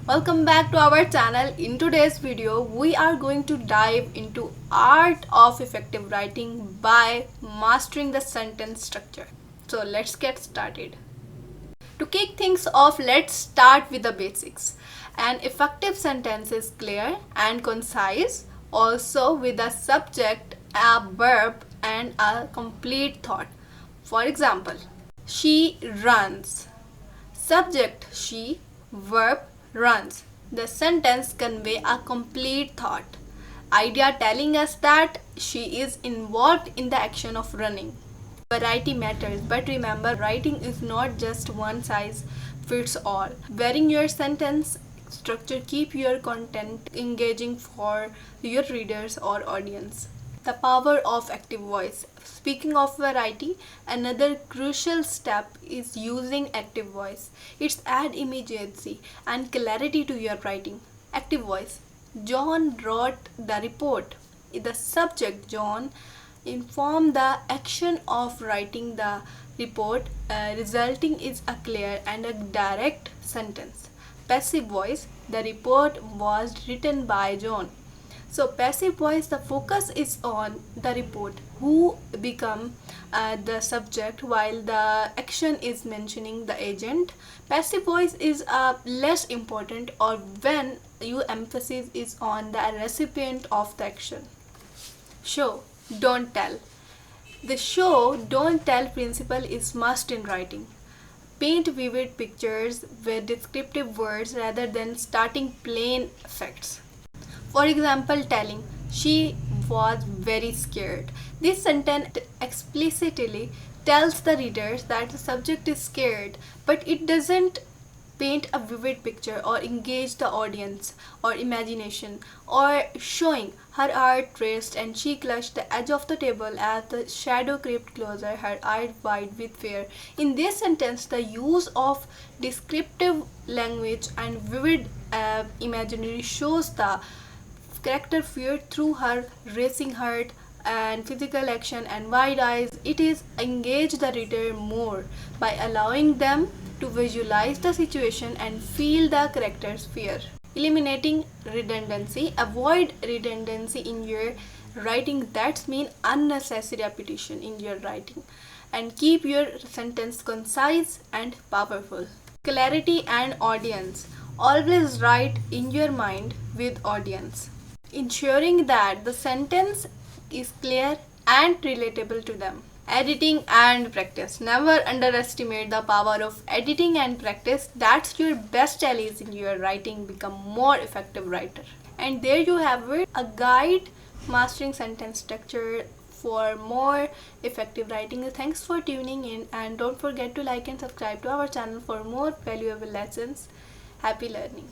Welcome back to our channel. In today's video, we are going to dive into art of effective writing by mastering the sentence structure. So let's get started. To kick things off, let's start with the basics. An effective sentence is clear and concise, also with a subject, a verb, and a complete thought. For example, she runs. Subject she, verb runs. The sentence convey a complete thought. Idea telling us that she is involved in the action of running. Variety matters, but remember, writing is not just one size fits all. Varying your sentence structure keep your content engaging for your readers or audience. The power of active voice. Speaking of variety, another crucial step is using active voice. It's add immediacy and clarity to your writing. Active voice. John wrote the report. The subject John informed the action of writing the report, resulting is a clear and a direct sentence. Passive voice. The report was written by John. So passive voice, the focus is on the report, who become the subject while the action is mentioning the agent. Passive voice is less important, or when your emphasis is on the recipient of the action. Show, don't tell. The show don't tell principle is must in writing. Paint vivid pictures with descriptive words rather than starting plain facts. For example, telling she was very scared. This sentence explicitly tells the readers that the subject is scared, but it doesn't paint a vivid picture or engage the audience or imagination. Or showing her heart raced and she clutched the edge of the table as the shadow crept closer, her eyes wide with fear. In this sentence, the use of descriptive language and vivid imaginary shows the character fear through her racing heart and physical action and wide eyes. It is engage the reader more by allowing them to visualize the situation and feel the character's fear. Eliminating redundancy. Avoid redundancy in your writing, that means unnecessary repetition in your writing, and keep your sentence concise and powerful. Clarity and audience. Always write in your mind with audience, ensuring that the sentence is clear and relatable to them. Editing and practice. Never underestimate the power of editing and practice. That's your best allies in your writing. Become more effective writer. And there you have it, a guide mastering sentence structure for more effective writing. Thanks for tuning in, and don't forget to like and subscribe to our channel for more valuable lessons. Happy learning.